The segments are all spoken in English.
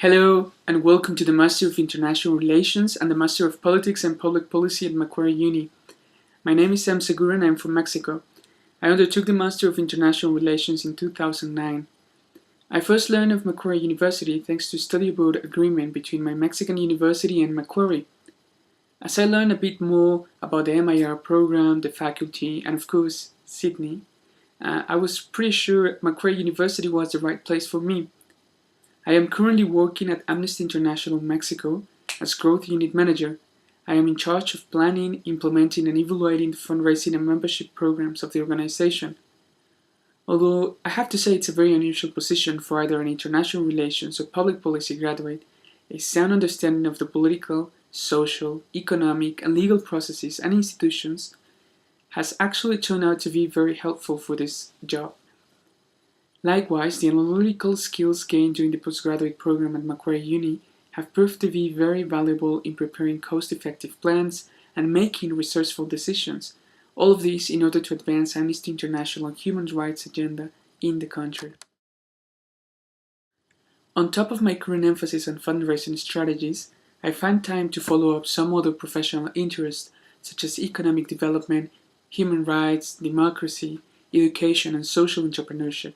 Hello, and welcome to the Master of International Relations and the Master of Politics and Public Policy at Macquarie Uni. My name is Sam Segura and I am from Mexico. I undertook the Master of International Relations in 2009. I first learned of Macquarie University thanks to study abroad agreement between my Mexican university and Macquarie. As I learned a bit more about the MIR program, the faculty, and of course, Sydney, I was pretty sure Macquarie University was the right place for me. I am currently working at Amnesty International Mexico as Growth Unit Manager. I am in charge of planning, implementing, and evaluating the fundraising and membership programs of the organization. Although I have to say it's a very unusual position for either an international relations or public policy graduate, a sound understanding of the political, social, economic, and legal processes and institutions has actually turned out to be very helpful for this job. Likewise, the analytical skills gained during the postgraduate program at Macquarie Uni have proved to be very valuable in preparing cost-effective plans and making resourceful decisions, all of these in order to advance Amnesty International human rights agenda in the country. On top of my current emphasis on fundraising strategies, I find time to follow up some other professional interests such as economic development, human rights, democracy, education, and social entrepreneurship.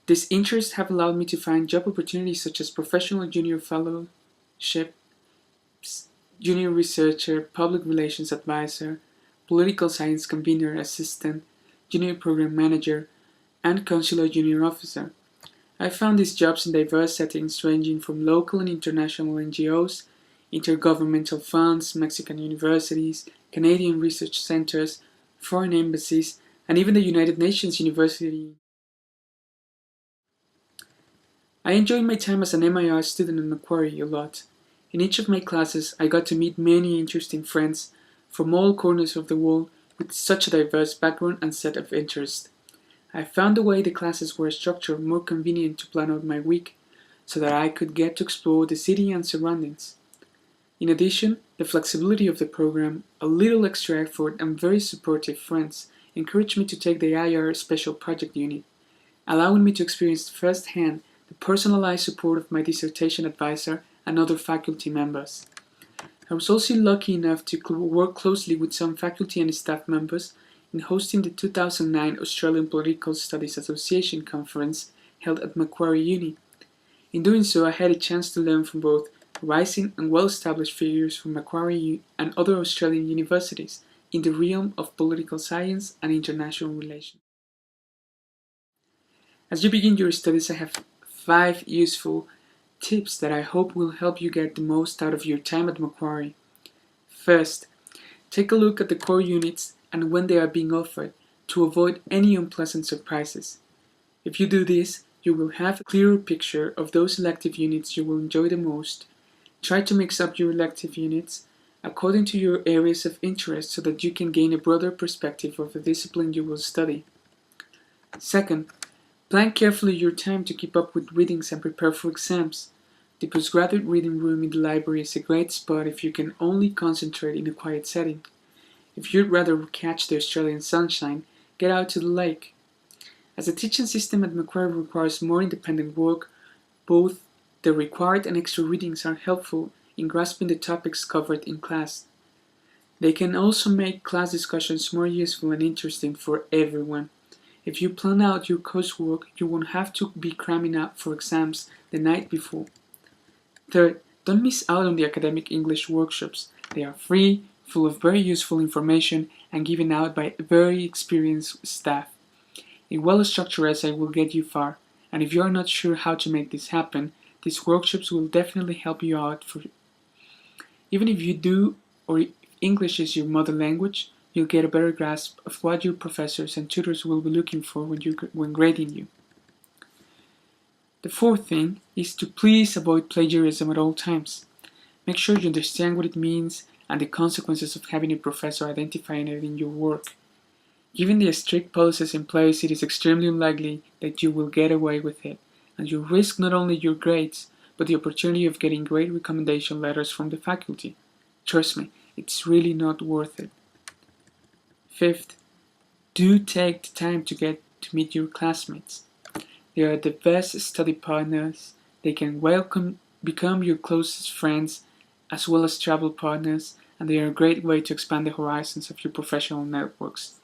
These interests have allowed me to find job opportunities such as professional junior fellowship, junior researcher, public relations advisor, political science convener assistant, junior program manager, and consular junior officer. I found these jobs in diverse settings ranging from local and international NGOs, intergovernmental funds, Mexican universities, Canadian research centers, foreign embassies, and even the United Nations University. I enjoyed my time as an MIR student at Macquarie a lot. In each of my classes, I got to meet many interesting friends from all corners of the world with such a diverse background and set of interests. I found the way the classes were structured more convenient to plan out my week, so that I could get to explore the city and surroundings. In addition, the flexibility of the program, a little extra effort, and very supportive friends encouraged me to take the IR Special Project Unit, allowing me to experience firsthand the personalized support of my dissertation advisor and other faculty members. I was also lucky enough to work closely with some faculty and staff members in hosting the 2009 Australian Political Studies Association conference held at Macquarie Uni. In doing so, I had a chance to learn from both rising and well-established figures from Macquarie and other Australian universities in the realm of political science and international relations. As you begin your studies, I have 5 useful tips that I hope will help you get the most out of your time at Macquarie. First, take a look at the core units and when they are being offered to avoid any unpleasant surprises. If you do this, you will have a clearer picture of those elective units you will enjoy the most. Try to mix up your elective units according to your areas of interest so that you can gain a broader perspective of the discipline you will study. Second, plan carefully your time to keep up with readings and prepare for exams. The postgraduate reading room in the library is a great spot if you can only concentrate in a quiet setting. If you'd rather catch the Australian sunshine, get out to the lake. As the teaching system at Macquarie requires more independent work, both the required and extra readings are helpful in grasping the topics covered in class. They can also make class discussions more useful and interesting for everyone. If you plan out your coursework, you won't have to be cramming up for exams the night before. Third, don't miss out on the academic English workshops. They are free, full of very useful information, and given out by very experienced staff. A well-structured essay will get you far, and if you are not sure how to make this happen, these workshops will definitely help you out. Even if you do, or if English is your mother language, you'll get a better grasp of what your professors and tutors will be looking for when grading you. The fourth thing is to please avoid plagiarism at all times. Make sure you understand what it means and the consequences of having a professor identifying it in your work. Given the strict policies in place, it is extremely unlikely that you will get away with it, and you risk not only your grades, but the opportunity of getting great recommendation letters from the faculty. Trust me, it's really not worth it. Fifth, do take the time to get to meet your classmates. They are the best study partners. They can welcome become your closest friends as well as travel partners, and they are a great way to expand the horizons of your professional networks.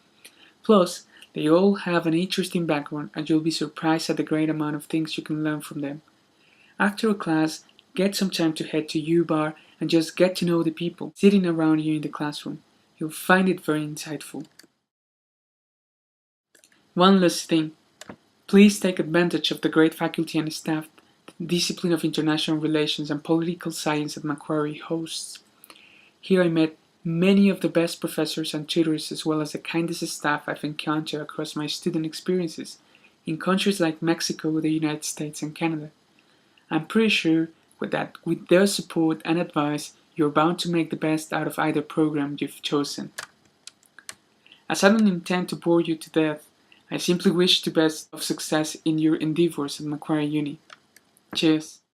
Plus, they all have an interesting background, and you'll be surprised at the great amount of things you can learn from them. After a class, get some time to head to U Bar and just get to know the people sitting around you in the classroom. You'll find it very insightful. One last thing, please take advantage of the great faculty and staff the Discipline of International Relations and Political Science at Macquarie hosts. Here I met many of the best professors and tutors as well as the kindest staff I've encountered across my student experiences in countries like Mexico, the United States, and Canada. I'm pretty sure that with their support and advice, you're bound to make the best out of either program you've chosen. As I don't intend to bore you to death, I simply wish the best of success in your endeavors at Macquarie Uni. Cheers!